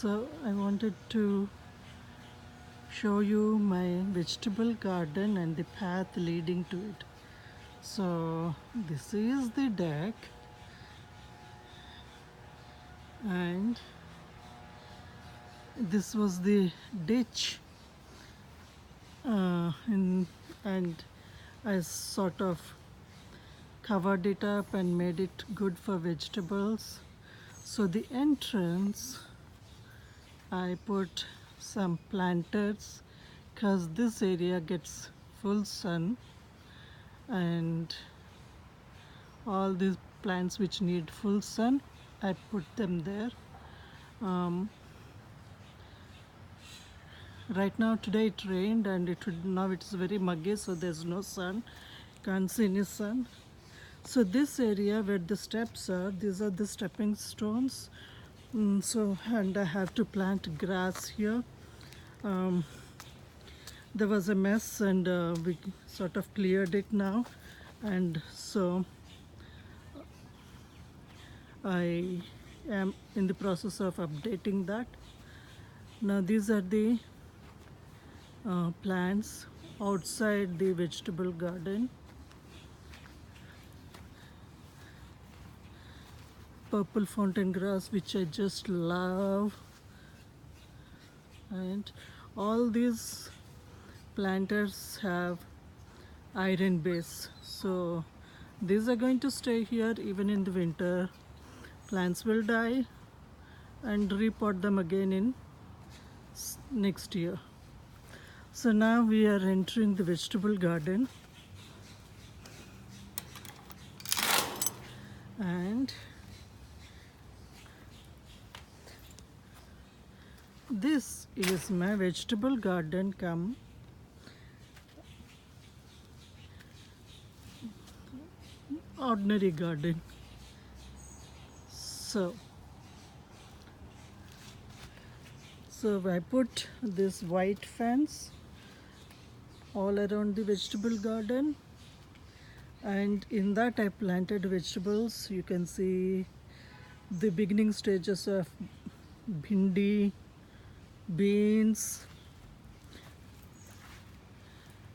So I wanted to show you my vegetable garden and the path leading to it. So this is the deck, and this was the ditch, and I sort of covered it up and made it good for vegetables. So the entrance, I put some planters because this area gets full sun, and all these plants which need full sun, I put them there. Right now, today it rained, and now it's very muggy, so there's no sun, can't see any sun. So this area where the steps are, these are the stepping stones. And I have to plant grass here. There was a mess, and we sort of cleared it now, and so I am in the process of updating that. Now these are the plants outside the vegetable garden. Purple fountain grass, which I just love, and all these planters have iron base, so these are going to stay here even in the winter. Plants will die and repot them again in next year. So now we are entering the vegetable garden, and this is my vegetable garden come ordinary garden. So I put this white fence all around the vegetable garden, and in that I planted vegetables. You can see the beginning stages of bhindi, beans.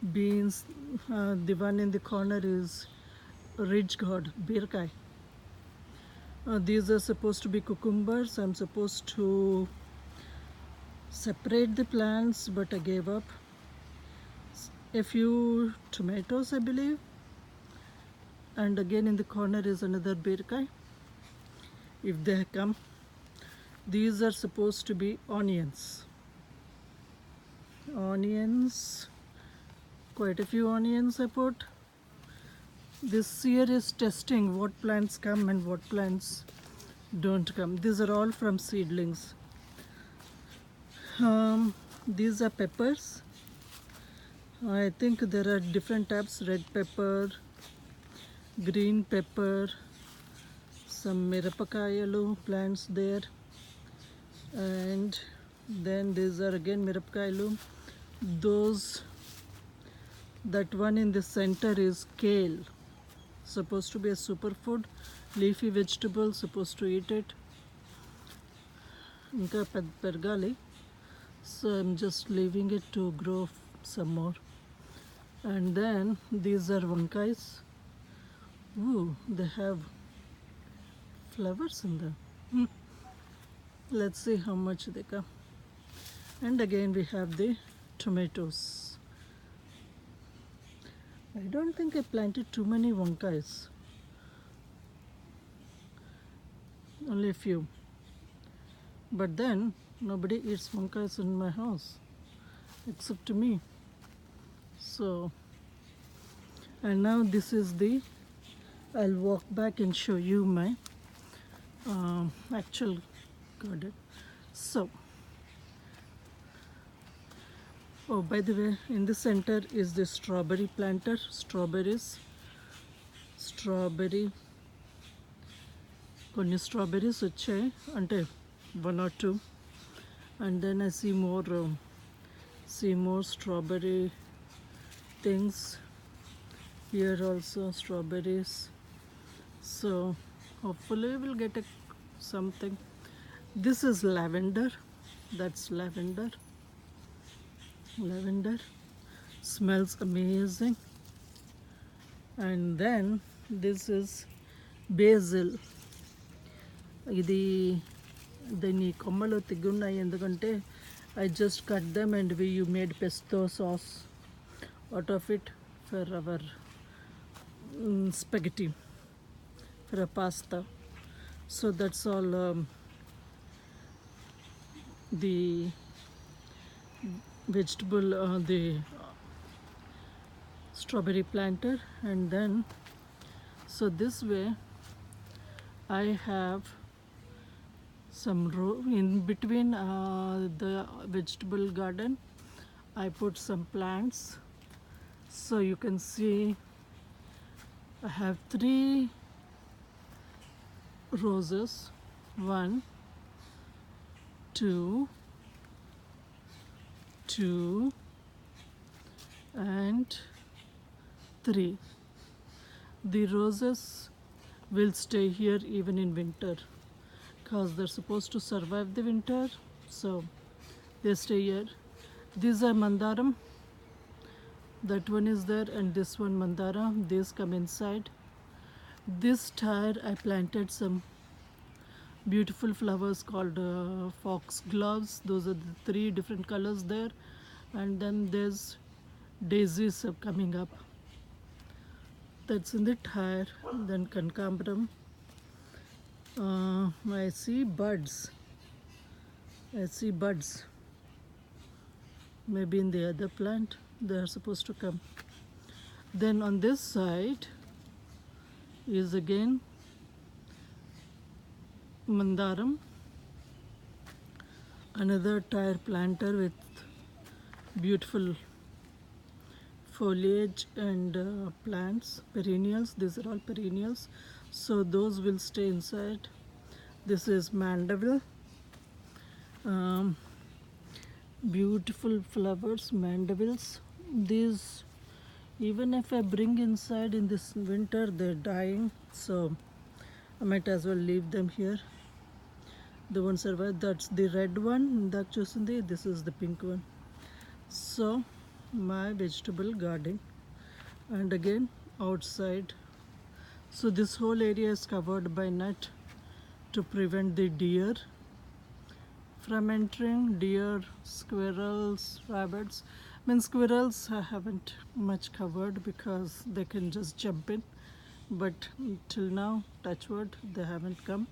The one in the corner is ridge gourd, birkai. These are supposed to be cucumbers. I'm supposed to separate the plants, but I gave up. A few tomatoes, I believe, and again in the corner is another birkai, if they come. These are supposed to be onions, quite a few onions I put. This year is testing what plants come and what plants don't come. These are all from seedlings. These are peppers. I think there are different types: red pepper, green pepper, some mirapakayalu plants there, and then these are again mirapakayalu. That one in the center is kale, supposed to be a superfood, leafy vegetable, supposed to eat it. Inka pergali, so I'm just leaving it to grow some more. And then these are vankais. Ooh, they have flowers in them. Let's see how much they come. And again we have the tomatoes. I don't think I planted too many vankais, only a few. But then nobody eats vankais in my house except me. So, and now this is I'll walk back and show you my actual garden. So, oh, by the way, in the center is the strawberry planter. కొన్ని strawberries వచ్చాయి, అంటే 1 or 2, and then I see more strawberry things here also, strawberries. So hopefully we'll get something. This is lavender. That's lavender. Lavender smells amazing. And then this is basil. ఇది దీన్ని కొమ్మలు తెగున్నాయి ఎందుకంటే I just cut them and we made pesto sauce out of it for our spaghetti, for a pasta. So that's all the vegetable, the strawberry planter. And then so this way I have some row in between the vegetable garden. I put some plants, so you can see I have 3 roses, 1 2 2 and 3. The roses will stay here even in winter because they're supposed to survive the winter, so they stay here. These are mandaram, that one is there, and this one mandara. These come inside. This tire I planted some beautiful flowers called foxgloves. Those are the 3 different colors there. And then there's daisies coming up, that's in the tire. Then Kankambaram. I see buds. Maybe in the other plant they are supposed to come. Then on this side is again mandaram, another tire planter with beautiful foliage and plants, perennials. These are all perennials, so those will stay inside. This is mandeville, beautiful flowers, mandevilles. These, even if I bring inside in this winter, they're dying, so I might as well leave them here. They won't survive. That's the red one, this is the pink one. So my vegetable garden, and again outside. So this whole area is covered by net to prevent the deer from entering. Deer, squirrels, rabbits. I mean, squirrels I haven't much covered because they can just jump in, but till now, touch wood, they haven't come.